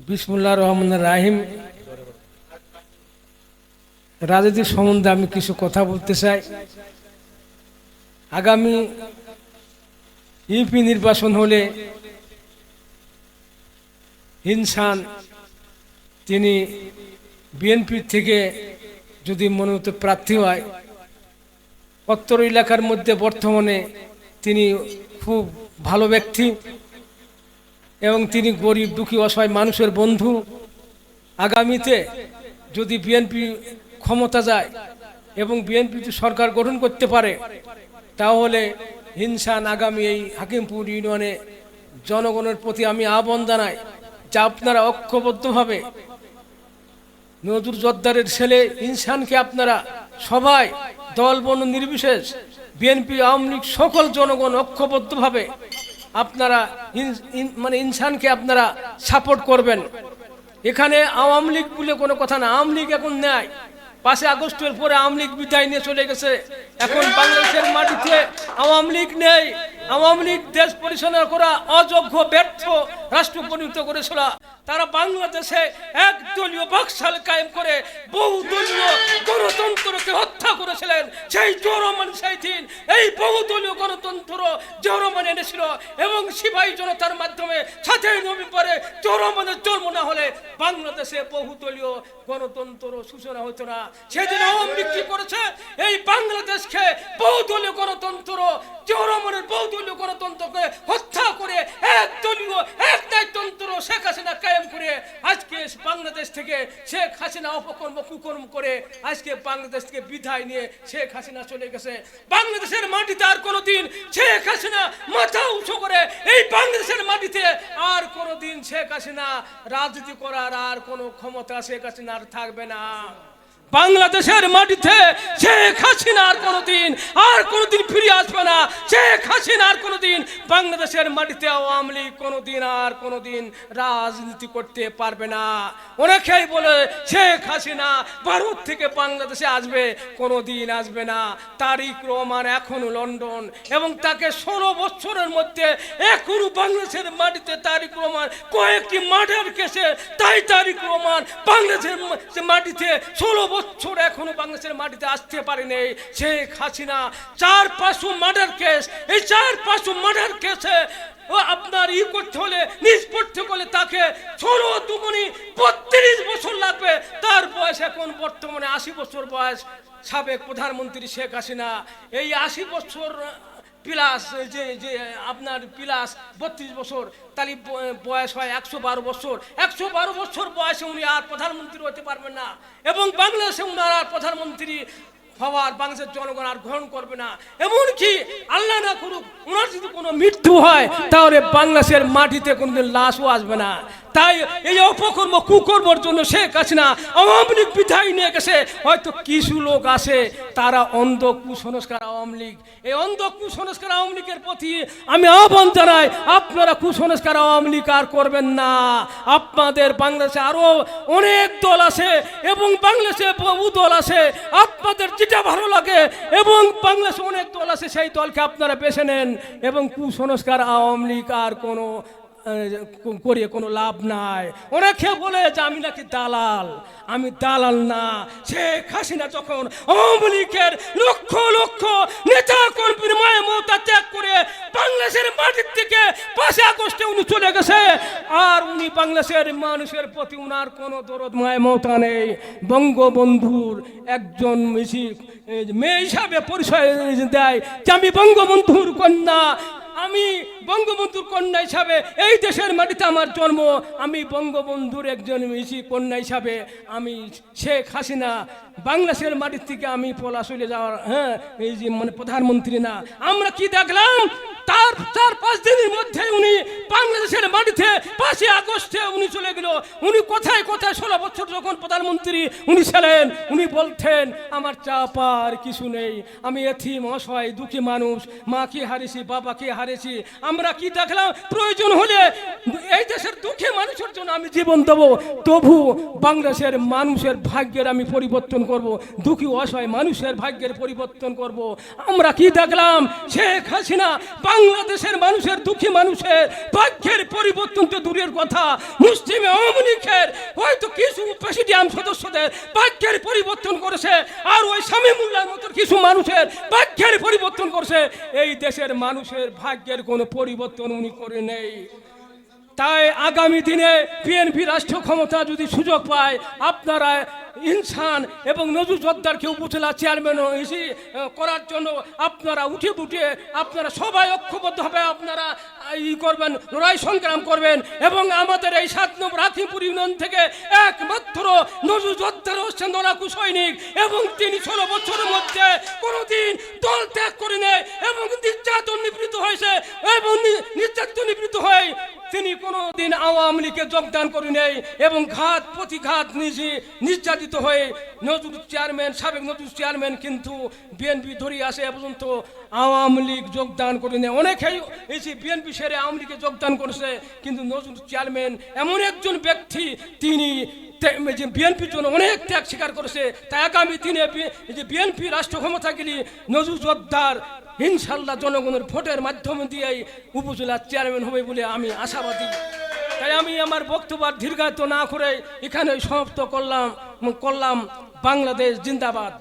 বিসমুল্লাহির রহমানির রহিম। রাজনীতি সম্বন্ধে আমি কিছু কথা বলতে চাই। আগামী ইউপি নির্বাচন হলে ইনসান তিনি বিএনপি থেকে যদি মনোনীত প্রার্থী হয়, উত্তর এলাকার মধ্যে বর্তমানে তিনি খুব ভালো ব্যক্তি এবং তিনি গরিব দুঃখী অসহায় মানুষের বন্ধু। আগামীতে যদি বিএনপি ক্ষমতা যায় এবং বিএনপি সরকার গঠন করতে পারে, তাহলে ইনসান আগামী এই হাকিমপুর ইউনিয়নে জনগণের প্রতি আমি আহ্বান জানাই যে আপনারা ঐক্যবদ্ধভাবে নজরুল জোদ্দারের ছেলে ইনসানকে আপনারা সবাই দল বর্ণ নির্বিশেষ বিএনপি আওয়ামী লীগ সকল জনগণ ঐক্যবদ্ধভাবে আপনারা ইনসানকে আপনারা সাপোর্ট করবেন। এখানে আওয়ামী লীগ বলে কোনো কথা না। আওয়ামী লীগ এখন নেয়, 5 আগস্টের পরে আওয়ামী লীগ বিদায় নিয়ে চলে গেছে। এখন বাংলাদেশের মাটিতে আওয়ামী লীগ নেই। আওয়ামী লীগ দেশ পরিচালনা করা অযোগ্য ব্যর্থ রাষ্ট্র পরিণত করেছিল। তারা বাংলাদেশে একদলীয় বাকশাল কায়েম করে বহুদলীয় গণতন্ত্রকে হত্যা করেছিলেন। সেই জোরমান সেই দিন এই বহুদলীয় গণতন্ত্র জোরমান এনেছিল এবং সিপাহী জনতার মাধ্যমে 7ই নভেম্বরে জোরমানের জন্ম না হলে বাংলাদেশে বহুদলীয় গণতন্ত্র সূচনা হতো না। সেদিন আওয়ামী লীগ কি করেছে? এই বাংলাদেশকে বহুদলীয় গণতন্ত্র জোরমানের বহুদলীয় গণতন্ত্রকে হত্যা করে একদলীয় একনায়কতন্ত্র শেখ হাসিনা কায়েম করে আজকে বাংলাদেশ থেকে শেখ হাসিনা অপকর্ম কুকর্ম করে আজকে বাংলাদেশ থেকে বিদায় নিয়ে শেখ হাসিনা চলে গেছে। বাংলাদেশের মাটিতে আর কোনোদিন শেখ হাসিনা মাথা উঁচু করে এই বাংলাদেশের মাটিতে আর কোনোদিন শেখ হাসিনা রাজনীতি করার আর কোনো ক্ষমতা শেখ হাসিনার থাকবে না। বাংলাদেশের মাটিতে শেখ হাসিনা আর কোনোদিন ফিরে আসবে না। শেখ হাসিনা আর কোনোদিন বাংলাদেশের মাটিতে আওয়ামী লীগ কোনোদিন রাজনীতি করতে পারবে না। অনেকেই বলে শেখ হাসিনা ভারত থেকে বাংলাদেশে আসবে, কোনোদিন আসবে না। তারেক রহমান এখনো লন্ডন এবং তাকে 16 বছরের মধ্যে এখনো বাংলাদেশের মাটিতে তারেক রহমান কয়েকটি মার্ডার কেসে তাই তারেক রহমান বাংলাদেশের মাটিতে 16 বছর এখনো বাংলাদেশের মাটিতে আসতে পারেনি। শেখ হাসিনা 4-500 মার্ডার কেস, এই 4-500 মার্ডার কেসে আপনার করতে হলে নিষ্পত্তি করলে তাকে 16 দুগুণী 32 বছর লাগবে। তার বয়স এখন বর্তমানে 80 বছর বয়স। সাবেক প্রধানমন্ত্রী শেখ হাসিনা এই 80 বছর প্লাস যে আপনার প্লাস 32 বছর, তাহলে বয়স হয় 112 বছর। 112 বছর বয়সে উনি আর প্রধানমন্ত্রী হতে পারবেন না এবং বাংলাদেশে উনার আর প্রধানমন্ত্রী হওয়ার বাংলাদেশের জনগণ আর গ্রহণ করবে না। এমনকি আল্লাহ না করুক ওনার যদি কোনো মৃত্যু হয় তাহলে বাংলাদেশের মাটিতে কোনোদিন লাশও আসবে না। তাই এই অপকর্ম কুকর্মর জন্য শেখ হাসিনা আওয়ামী লীগ বিদায় নিয়ে গেছে। হয়তো কিছু লোক আছে তারা অন্ধ কুসংস্কার আওয়ামী লীগ, এই অন্ধ কুসংস্কার আওয়ামী লীগের প্রতি আমি আহ্বান জানাই, আপনারা কুসংস্কার আওয়ামী লীগ আর করবেন না। আপনাদের বাংলাদেশে আরো অনেক দল আছে এবং বাংলাদেশে বহু দল আছে, আপনাদের যেটা ভালো লাগে এবং বাংলাদেশে অনেক দল আছে, সেই দলকে আপনারা বেছে নেন এবং কুসংস্কার আওয়ামী লীগ আর কোনো করিয়ে কোনো লাভ নাই। অনেকে বলে যে আমি নাকি দালাল, আমি দালাল না। শেখ হাসিনা যখন আওয়ামী লীগের লক্ষ লক্ষ নেতা কর্মীর মায়া মমতা ত্যাগ করে বাংলাদেশের মাটির থেকে 5 আগস্টে উনি চলে গেছে, আর উনি বাংলাদেশের মানুষের প্রতি উনার কোনো দরদ মায়া মমতা নেই। বঙ্গবন্ধুর একজন মেয়ে হিসাবে পরিচয় দেয় যে আমি বঙ্গবন্ধুর কন্যা, আমি বঙ্গবন্ধুর কন্যা হিসাবে এই দেশের মাটিতে আমার জন্ম, আমি বঙ্গবন্ধুর একজন কন্যা হিসাবে আমি শেখ হাসিনা বাংলাদেশের মাটির থেকে আমি চলে যাওয়ার এই যে প্রধানমন্ত্রী না। আমরা কি দেখলাম তার 4-5 দিনের মধ্যে উনি বাংলাদেশের মাটিতে 5 আগস্টে উনি চলে গেল। উনি কোথায় 16 বছর যখন প্রধানমন্ত্রী উনি ছিলেন, উনি বলতেন আমার চাপার কিছু নেই, আমি এতিম অসহায় দুঃখী মানুষ, মাকে হারিয়েছি বাবাকে হারিয়েছি। আমরা কি দেখলাম? প্রয়োজন হলে এই দেশের দুঃখী মানুষের জন্য আমি জীবন দেব, তবু বাংলাদেশের মানুষের ভাগ্যের আমি পরিবর্তন করব, দুঃখী অসহায় মানুষের ভাগ্যের পরিবর্তন করব। আমরা কি দেখলাম? শেখ হাসিনা বাংলাদেশের মানুষের দুঃখী মানুষের ভাগ্যের পরিবর্তন তো দূরের কথা, মুসলিম আওয়ামী লীগের হয়তো কিছু প্রেসিডিয়াম সদস্যদের ভাগ্যের পরিবর্তন করেছে, আর ওই শামীমুল্লাহর মতো কিছু মানুষের ভাগ্যের পরিবর্তন করেছে। এই দেশের মানুষের ভাগ্যের কোনো পরিবর্তন উনি করে নেই। তাই আগামী দিনে বিএনপি রাষ্ট্র ক্ষমতা যদি সুযোগ পায়, আপনারা ইনসান এবং নজরুল জোদ্দারকে উপজেলা চেয়ারম্যান করার জন্য আপনারা উঠে আপনারা সবাই ঐক্যবদ্ধভাবে আপনারা করবেন, লড়াই সংগ্রাম করবেন। এবং আমাদের এই 7 নম্বর হাকিমপুর ইউনিয়ন থেকে একমাত্র নজরুল জোদ্দার হচ্ছেন লড়াকু সৈনিক, এবং তিনি 16 বছরের মধ্যে কোনোদিন দল ত্যাগ করে নেই এবং নির্যাতন নিপীড়িত হয়েছে, এবং নির্যাতন নিপীড়িত হয়ে তিনি কোনোদিন আওয়ামী লীগে যোগদান করে নেই, এবং প্রতিঘাত নির্যাতিত হয়ে সাবেক নজরুল চেয়ারম্যান কিন্তু বিএনপি ধরিয়ে আসে এ পর্যন্ত আওয়ামী লীগ যোগদান করে নেয়। অনেকেই এই যে বিএনপি সেরে আওয়ামী লীগে যোগদান করেছে, কিন্তু নজরুল চেয়ারম্যান এমন একজন ব্যক্তি, তিনি বিএনপির জন্য অনেক ত্যাগ স্বীকার করেছে। তাই আগামী দিনে যে বিএনপি রাষ্ট্র ক্ষমতা গেলে নজরুল জোদ্দার ইনশাল্লাহ জনগণের ভোটের মাধ্যমে দিয়েই উপজেলা চেয়ারম্যান হবে বলে আমি আশাবাদী। তাই আমি আমার বক্তব্য দীর্ঘায়িত না করে এখানে সমাপ্ত করলাম। বাংলাদেশ জিন্দাবাদ।